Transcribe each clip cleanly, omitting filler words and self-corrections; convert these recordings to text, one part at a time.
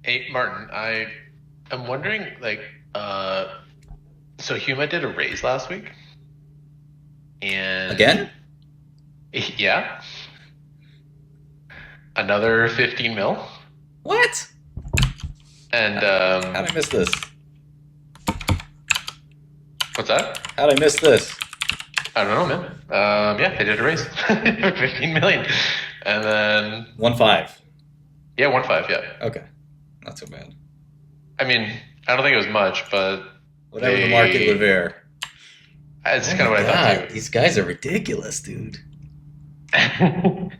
Hey, Martin, I'm wondering, so Huma did a raise last week, and Again? yeah, another 15 mil, What? and How'd I miss this? what's that? How'd I miss this? I don't know, man. Yeah, they did a raise, 15 million, and then 1.5. yeah, 1.5, yeah. Okay, not so bad. I mean, I don't think it was much, but Whatever the market would they, bear. it's Oh kind my of what I thought god, too. these guys are ridiculous, dude. And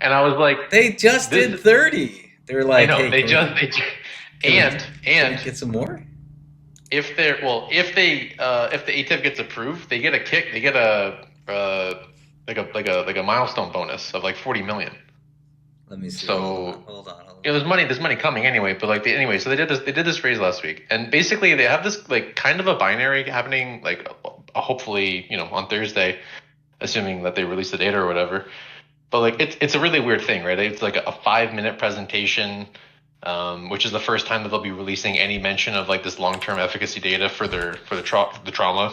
I was like, They just did this, 30. They were I like, know, hey, can we, can we and get some more? if they're well, if the ATIP gets approved, they get a kick. They get a like a milestone bonus of like 40 million. Let me see. Hold on. So Hold on. Hold you know, on. there's money coming anyway. But like anyway, so they did this raise last week, and basically they have this like kind of a binary happening like hopefully on Thursday, assuming that they release the data or whatever. But like it's a really weird thing, right? It's like a 5 minute presentation, which is the first time that they'll be releasing any mention of like this long term efficacy data for the trauma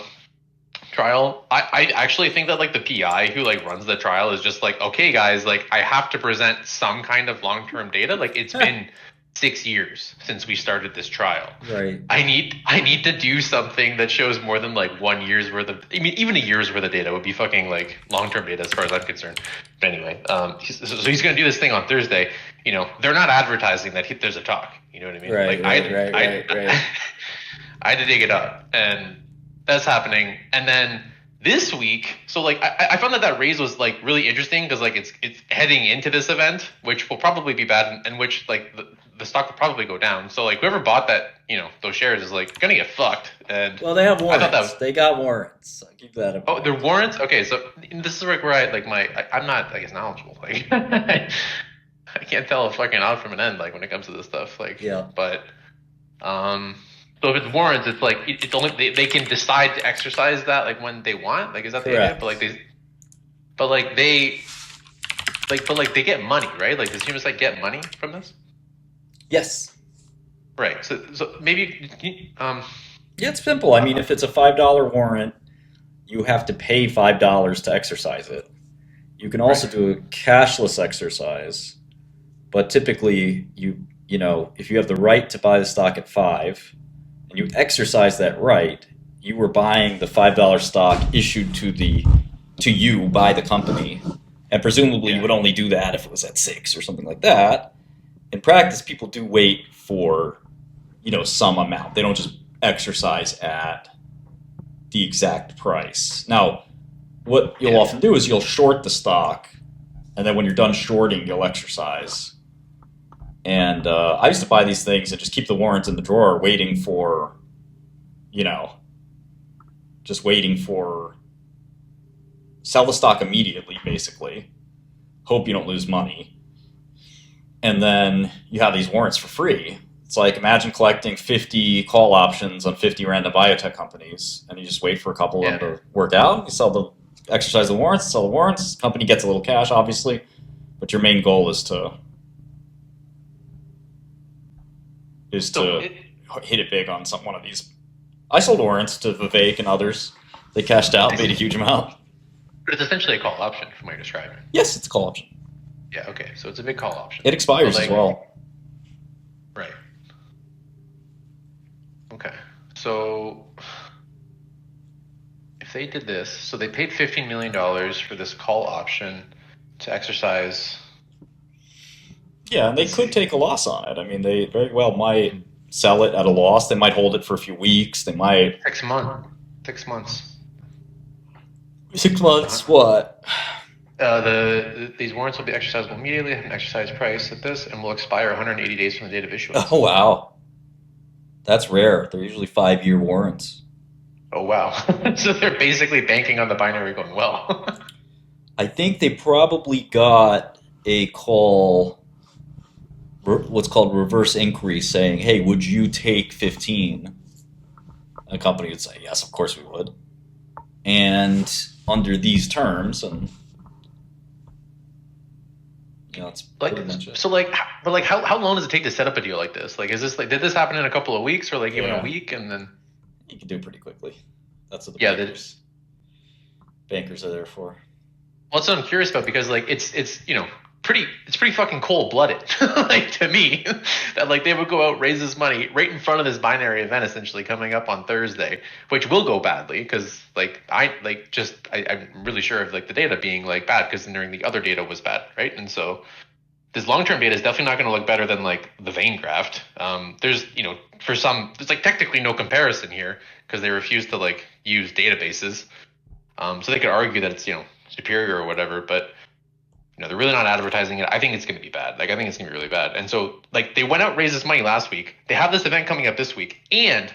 trial. I actually think that like the PI who like runs the trial is just like, okay, guys, like I have to present some kind of long term data. Like it's been 6 years since we started this trial. Right. I need to do something that shows more than like 1 year's worth of. I mean, even a year's worth of data would be fucking like long term data as far as I'm concerned. But anyway, so he's gonna do this thing on Thursday. They're not advertising that there's a talk. You know what I mean? Right, Like right, right, right, right. I had to dig it up, and that's happening. And then this week, so like I found that raise was like really interesting because like it's heading into this event, which will probably be bad, and which like the stock will probably go down. So like whoever bought that, those shares is like gonna get fucked. And Well, they have I thought that warrants. was They got warrants. I'll give that a oh, point. they're warrants. Okay, so this is like where I like I'm not I guess knowledgeable. Like I can't tell a fucking out from an end like when it comes to this stuff. Like, Yeah. but um, so if it's warrants, it's like it's only they can decide to exercise that like when they want. Like, is that the idea? But like Correct. they get money, right? Like, does Humus like get money from this? Yes. Right. So maybe Yeah, it's simple. I mean, uh, if it's a $5 warrant, you have to pay $5 to exercise it. You can right. also do a cashless exercise, but typically if you have the right to buy the stock at 5 and you exercise that right, you were buying the $5 stock issued to you by the company. And presumably you Yeah. would only do that if it was at 6 or something like that. In practice, people do wait for, some amount. They don't just exercise at the exact price. Now, what you'll Yeah. often do is you'll short the stock, and then when you're done shorting, you'll exercise. And I used to buy these things and just keep the warrants in the drawer, waiting for, you know, just waiting for sell the stock immediately, basically. Hope you don't lose money, and then you have these warrants for free. It's like imagine collecting 50 call options on 50 random biotech companies, and you just wait for a couple of Yeah. them to work out. You exercise the warrants, sell the warrants. Company gets a little cash, obviously, but your main goal is So to hit it big on one of these. I sold warrants to Vivek and others. They cashed out, I paid a see. huge amount. But it's essentially a call option from what you're describing. Yes, it's a call option. Yeah. Okay. So it's a big call option. It But expires as like, well. right. Okay. So if they did this, so they paid $15 million for this call option to exercise. Yeah, and they Let's could see. take a loss on it. I mean, they very well might sell it at a loss. They might hold it for a few weeks. They might 6 months. 6 months. 6 months. What? These warrants will be exercisable immediately at an exercise price at this, and will expire 180 days from the date of issuance. Oh wow, that's rare. They're usually 5-year warrants. Oh wow! So they're basically banking on the binary going well. I think they probably got a call, what's called reverse inquiry, saying, "Hey, would you take 15?" And a company would say, "Yes, of course we would." And under these terms, and That's Like, pretty much it. so like, but like, how long does it take to set up a deal like this? Like, is this like, did this happen in a couple of weeks or like even a Yeah, week and then? you can do it pretty quickly. That's what the Yeah, bankers are there for. well, that's what I'm curious about because like it's pretty fucking cold blooded like to me that like they would go out raise this money right in front of this binary event essentially coming up on Thursday, which will go badly because I'm really sure of like the data being like bad because during the other data was bad, right? And so this long-term data is definitely not going to look better than like the vein graft. There's for some there's like technically no comparison here because they refuse to like use databases. So they could argue that it's superior or whatever, but they're really not advertising it. I think it's going to be bad. Like I think it's going to be really bad. And so like they went out raised this money last week. They have this event coming up this week, and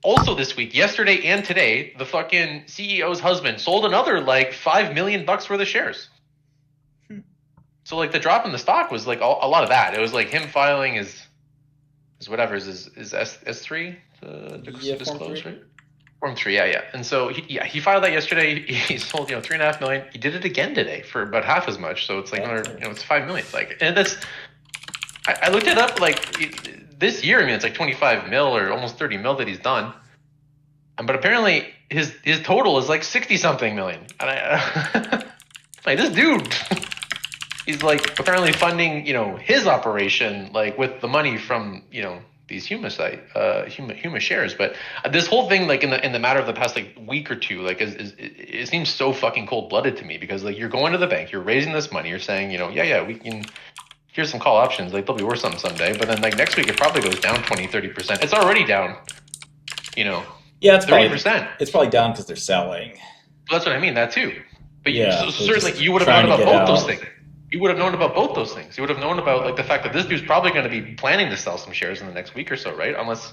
also this week, yesterday and today, the fucking CEO's husband sold another like $5 million worth of shares. So like the drop in the stock was like a lot of that. It was like him filing his S3 to disclose, right? Form 3, yeah. And so he filed that yesterday. He sold 3.5 million. He did it again today for about half as much. So it's like it's 5 million. Like, and that's I looked it up. Like this year, I mean, it's like 25 mil or almost 30 mil that he's done. But apparently his total is like 60 something million. And I like this dude. He's like apparently funding, his operation like with the money from, these Huma shares. But this whole thing, like in the matter of the past like week or two, like it seems so fucking cold blooded to me because like you're going to the bank, you're raising this money, you're saying, yeah, we can. Here's some call options, like they'll be worth something someday. But then like next week it probably goes down 20-30%. It's already down, Yeah, it's 30%. It's probably down because they're selling. Well, that's what I mean. That too. But Yeah, certainly you would have known about both those things. You would have known about both those things. You would have known about like the fact that this dude's probably going to be planning to sell some shares in the next week or so, right? Unless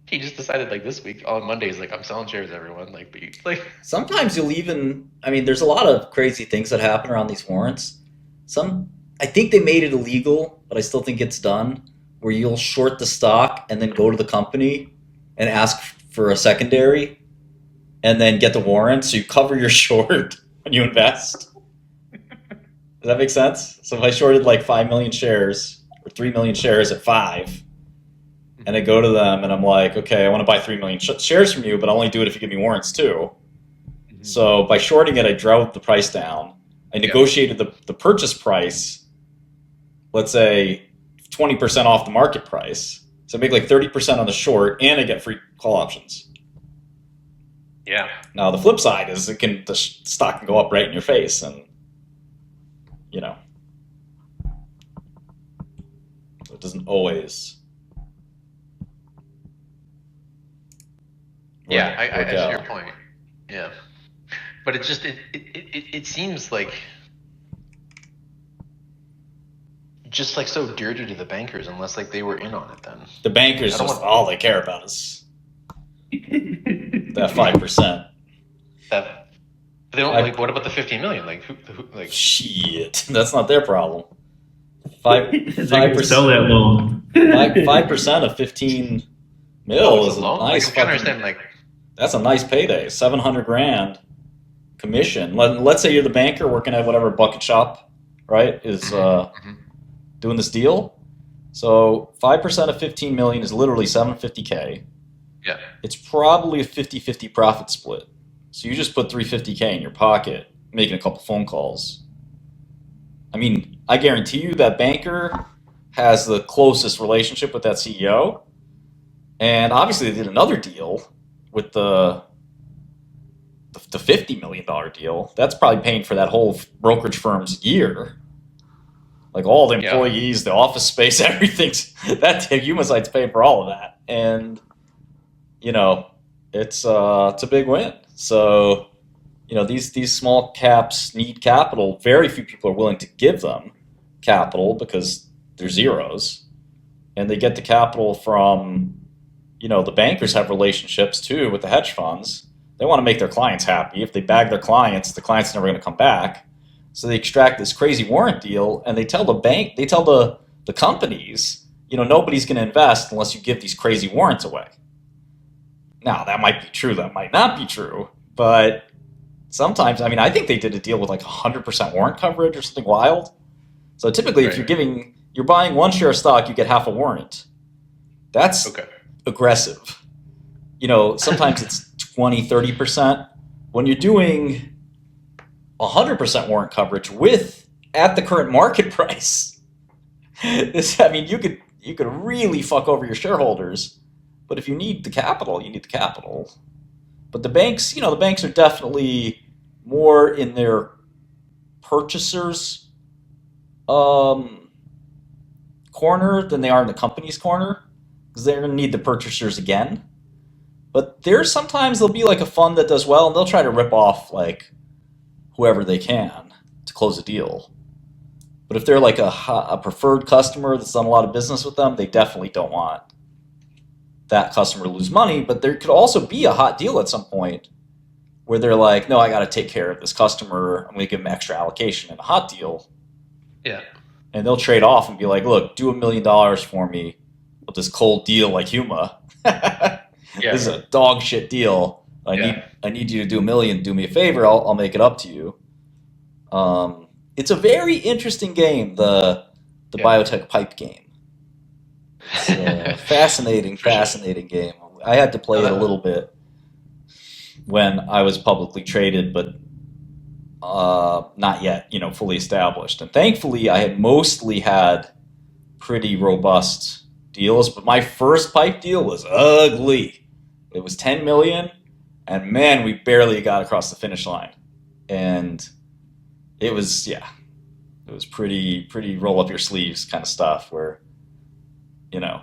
he just decided like this week on Mondays, like I'm selling shares, everyone. Sometimes there's a lot of crazy things that happen around these warrants. I think they made it illegal, but I still think it's done. Where you'll short the stock and then go to the company and ask for a secondary, and then get the warrant, so you cover your short when you invest. Does that make sense? So if I shorted like 5 million shares or 3 million shares at 5, and I go to them and I'm like, okay, I want to buy 3 million shares from you, but I'll only do it if you give me warrants too. Mm-hmm. So by shorting it, I drove the price down. I negotiated the purchase price, let's say 20% off the market price. So I make like 30% on the short, and I get free call options. Yeah. Now the flip side is the stock can go up right in your face, and it doesn't always. I see your point. Yeah, but it just it seems like just like so dear to the bankers, unless like they were in on it. Then the bankers all they care about is that 5%. That they don't like. What about the 15 million? Like who like shit? That's not their problem. 5% sell that loan. 5% of 15 mil is a nice. I understand. Like that's a nice payday. $700,000 commission. Let's say you're the banker working at whatever bucket shop, right? Is doing this deal. So 5% of 15 million is literally $750K. Yeah. It's probably a 50-50 profit split. So you just put $350K in your pocket, making a couple phone calls. I mean, I guarantee you that banker has the closest relationship with that CEO. And obviously they did another deal with the $50 million deal. That's probably paying for that whole brokerage firm's year. Like all the employees, the office space, everything. That Humasite's paying for all of that. And, it's a big win. So, these small caps need capital. Very few people are willing to give them capital because they're zeros. And they get the capital from, the bankers have relationships too with the hedge funds. They want to make their clients happy. If they bag their clients, the client's never going to come back. So they extract this crazy warrant deal, and they tell the companies, nobody's going to invest unless you give these crazy warrants away. Now, that might be true, that might not be true, but Sometimes, I mean, I think they did a deal with like 100% warrant coverage or something wild. So typically, if Right. you're buying one share of stock, you get half a warrant. That's Okay. aggressive. Sometimes it's 20, 30%. When you're doing 100% warrant coverage with at the current market price, I mean, you could really fuck over your shareholders. But if you need the capital, you need the capital. But the banks are definitely more in their purchasers' um, corner than they are in the company's corner because they're going to need the purchasers again. But there'll be like a fund that does well, and they'll try to rip off like whoever they can to close a deal. But if they're like a preferred customer that's done a lot of business with them, they definitely don't want that customer to lose money. But there could also be a hot deal at some point where they're like, no, I got to take care of this customer. I'm going to give them extra allocation in a hot deal. Yeah. And they'll trade off and be like, look, do $1 million for me with this cold deal like Huma. This is Yeah. a dog shit deal. Yeah. I need you to do $1 million. Do me a favor. I'll make it up to you. It's a very interesting game, the Yeah. biotech pipe game. It's a fascinating, For sure. fascinating game. I had to play No, it a that, little bit when I was publicly traded, but not yet, fully established. And thankfully, I had mostly had pretty robust deals. But my first pipe deal was ugly. It was 10 million, and man, we barely got across the finish line. And it was pretty roll up your sleeves kind of stuff. Where you know,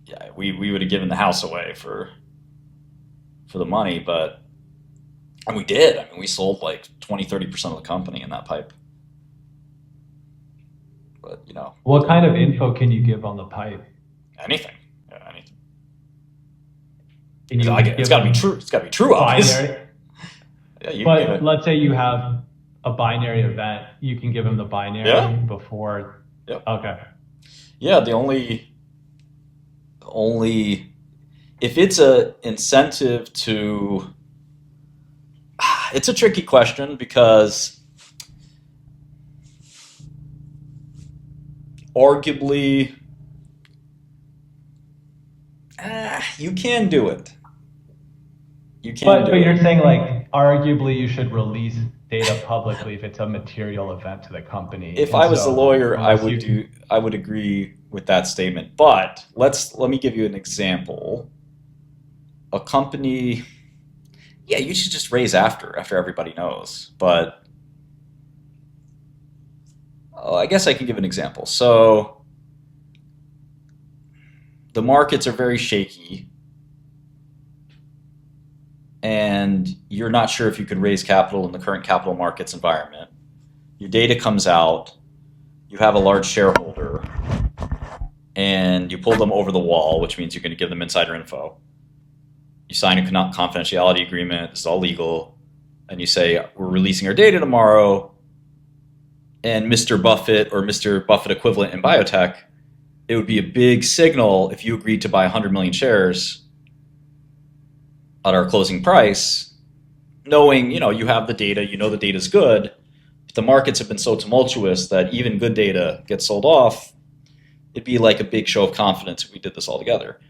yeah, we would have given the house away for the money, but and we did. I mean, we sold like 20-30% of the company in that pipe. But What kind of info can you give on the pipe? anything, yeah, anything. Can you It's give got to be them true. It's got to be true, obviously. binary? Yeah, you can give But it. let's say you have a binary event, you can give them the Yeah, binary before. yep. Okay. Yeah. The only if it's a incentive to, it's a tricky question because arguably, you can do it. You can But do you're it. saying like arguably you should release data publicly if it's a material event to the company. If And I was the so lawyer, unless you can, I would agree with that statement. But let me give you an example. A company, yeah, you should just raise after everybody knows. But I guess I can give an example. So the markets are very shaky, and you're not sure if you could raise capital in the current capital markets environment. Your data comes out, you have a large shareholder, and you pull them over the wall, which means you're going to give them insider info. You sign a confidentiality agreement, it's all legal, and you say, we're releasing our data tomorrow, and Mr. Buffett or Mr. Buffett equivalent in biotech, it would be a big signal if you agreed to buy 100 million shares at our closing price, knowing, you have the data, the data's good. But the markets have been so tumultuous that even good data gets sold off. It'd be like a big show of confidence if we did this all together.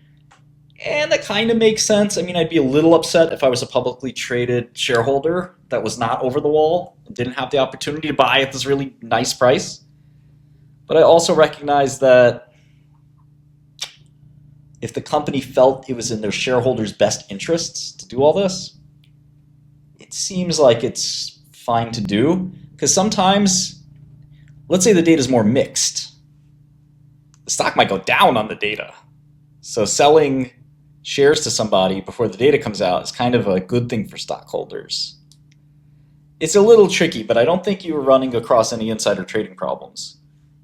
And that kind of makes sense. I mean, I'd be a little upset if I was a publicly traded shareholder that was not over the wall and didn't have the opportunity to buy at this really nice price. But I also recognize that if the company felt it was in their shareholders' best interests to do all this, it seems like it's fine to do. Because sometimes, let's say the data is more mixed, the stock might go down on the data. So selling shares to somebody before the data comes out is kind of a good thing for stockholders. It's a little tricky, but I don't think you were running across any insider trading problems.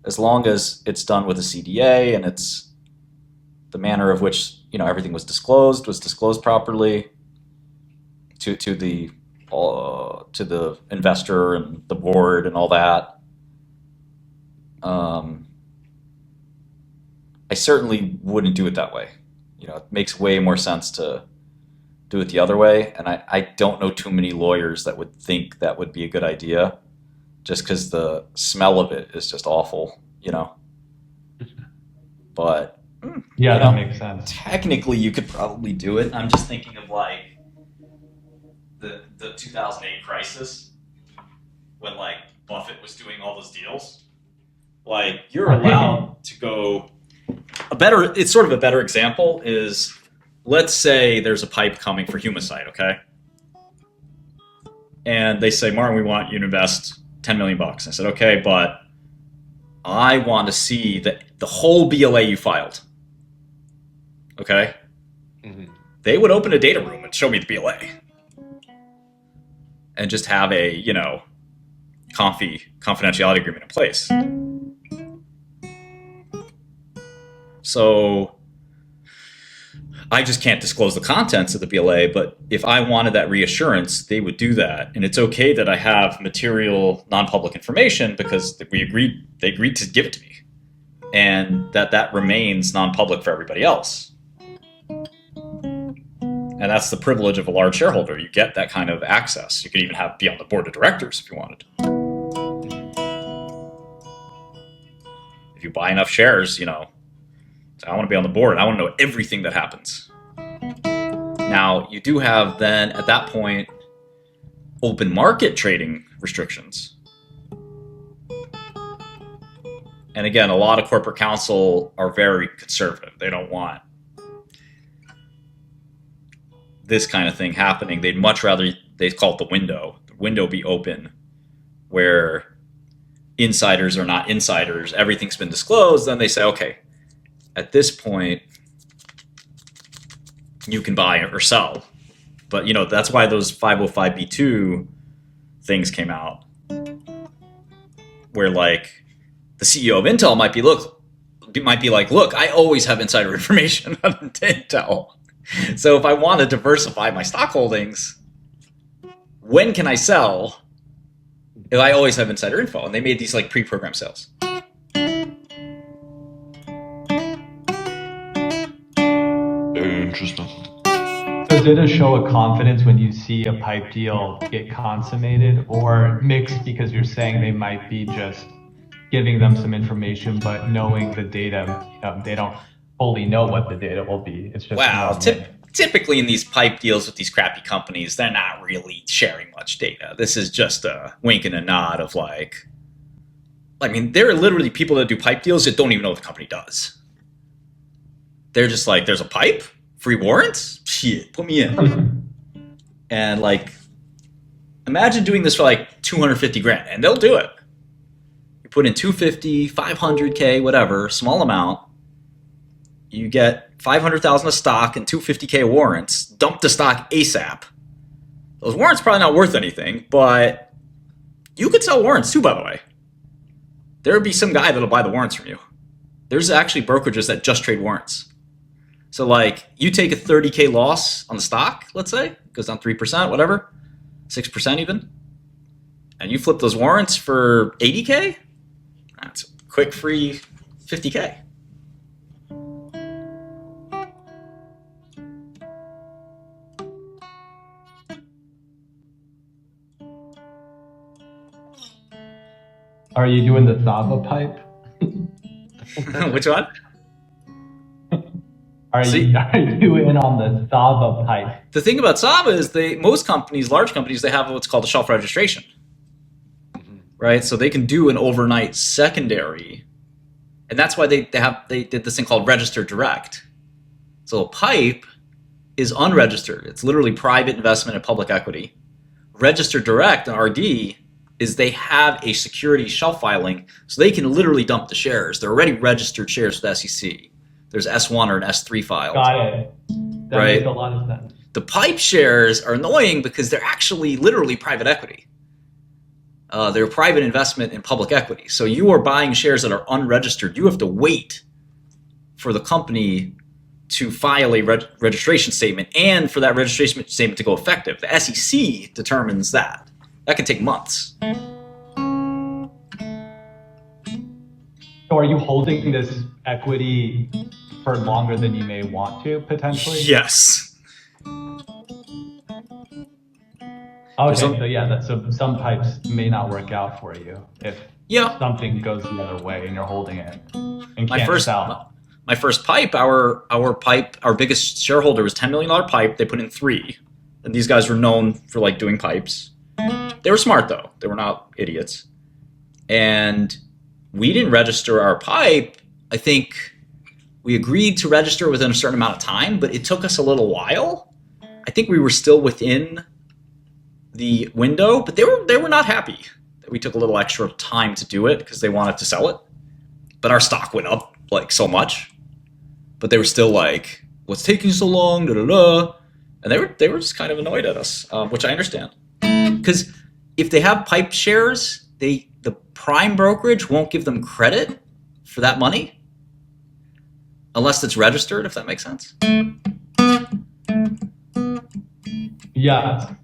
As long as it's done with a CDA and it's the manner of which everything was disclosed properly to the investor and the board and all that. I certainly wouldn't do it that way. It makes way more sense to do it the other way. And I don't know too many lawyers that would think that would be a good idea, just because the smell of it is just awful, you know. But Yeah, you that know, makes sense. technically you could probably do it. I'm just thinking of like the 2008 crisis when like Buffett was doing all those deals. Like you're allowed to go it's sort of a better example is, let's say there's a pipe coming for Humacyte, okay? And they say, Martin, we want you to invest $10 million. I said, okay, but I want to see the whole BLA you filed. Okay? Mm-hmm. They would open a data room and show me the BLA. And just have a, you know, confidentiality agreement in place. So I just can't disclose the contents of the BLA, but if I wanted that reassurance, they would do that. And it's okay that I have material non-public information because they agreed to give it to me. And that remains non-public for everybody else. And that's the privilege of a large shareholder. You get that kind of access. You could even be on the board of directors if you wanted. If you buy enough shares, you know, I want to be on the board. I want to know everything that happens. Now, you do have then, at that point, open market trading restrictions. And again, a lot of corporate counsel are very conservative. They don't want this kind of thing happening. They'd much rather, they call it the window be open, where insiders are not insiders, everything's been disclosed. Then they say, okay, at this point, you can buy or sell. But, you know, that's why those 505b2 things came out, where like the CEO of Intel might be like, look, I always have insider information on Intel. So if I want to diversify my stock holdings, when can I sell if I always have insider info? And they made these like pre-programmed sales. Very interesting. So did it show a confidence when you see a pipe deal get consummated, or mixed because you're saying they might be just giving them some information, but knowing the data, they don't fully know what the data will be. It's just wow. Typically in these pipe deals with these crappy companies, they're not really sharing much data. This is just a wink and a nod of like, I mean, there are literally people that do pipe deals that don't even know what the company does. They're just like, there's a pipe, free warrants, shit, put me in. And like, imagine doing this for like 250 grand, and they'll do it. You put in 250, 500K, whatever, small amount. You get 500,000 of stock and 250K warrants. Dump the stock ASAP. Those warrants probably not worth anything, but you could sell warrants too, by the way. There would be some guy that'll buy the warrants from you. There's actually brokerages that just trade warrants. So like, you take a 30K loss on the stock, let's say, goes down 3%, whatever, 6% even, and you flip those warrants for 80K, that's a quick free 50K. Are you doing the Sava pipe? Which one? Are you in on the Sava pipe? The thing about Sava is most companies, large companies, they have what's called a shelf registration, right? So they can do an overnight secondary, and that's why they did this thing called registered direct. So a pipe is unregistered. It's literally private investment in public equity. Registered direct, an RD, is they have a security shelf filing, so they can literally dump the shares. They're already registered shares with SEC. There's S1 or an S3 file. Got it. That right? makes a lot of sense. The pipe shares are annoying because they're actually literally private equity. They're private investment in public equity. So you are buying shares that are unregistered. You have to wait for the company to file a registration statement and for that registration statement to go effective. The SEC determines that. That can take months. So are you holding this equity for longer than you may want to, potentially? Yes. There's Okay, some- so yeah, so some pipes may not work out for you if Yeah. something goes the other way and you're holding it and My can't first sell. my first pipe, our biggest shareholder was $10 million pipe. They put in 3. And these guys were known for like doing pipes. They were smart though. They were not idiots. And we didn't register our pipe. I think we agreed to register within a certain amount of time, but it took us a little while. I think we were still within the window, but they were not happy that we took a little extra time to do it because they wanted to sell it. But our stock went up like so much. But they were still like, "What's taking so long?" Da da da. And they were just kind of annoyed at us, which I understand. Because if they have pipe shares, the prime brokerage won't give them credit for that money unless it's registered, if that makes sense. Yeah.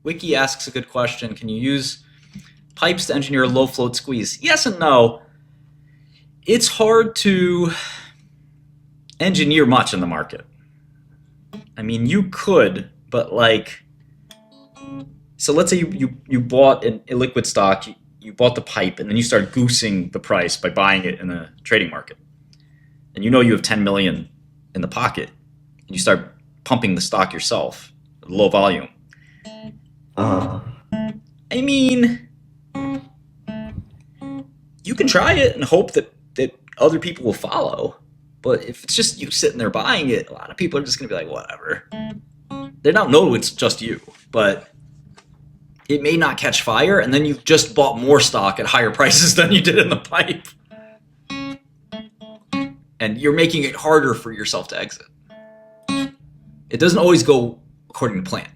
Wiki asks a good question. Can you use pipes to engineer a low float squeeze? Yes and no. It's hard to engineer much in the market. I mean, you could, but like, so let's say you bought a liquid stock, you bought the pipe, and then you start goosing the price by buying it in the trading market. And you know you have 10 million in the pocket, and you start pumping the stock yourself at low volume. I mean, you can try it and hope that other people will follow. But if it's just you sitting there buying it, a lot of people are just going to be like, whatever. They don't know it's just you, but it may not catch fire, and then you've just bought more stock at higher prices than you did in the pipe. And you're making it harder for yourself to exit. It doesn't always go according to plan.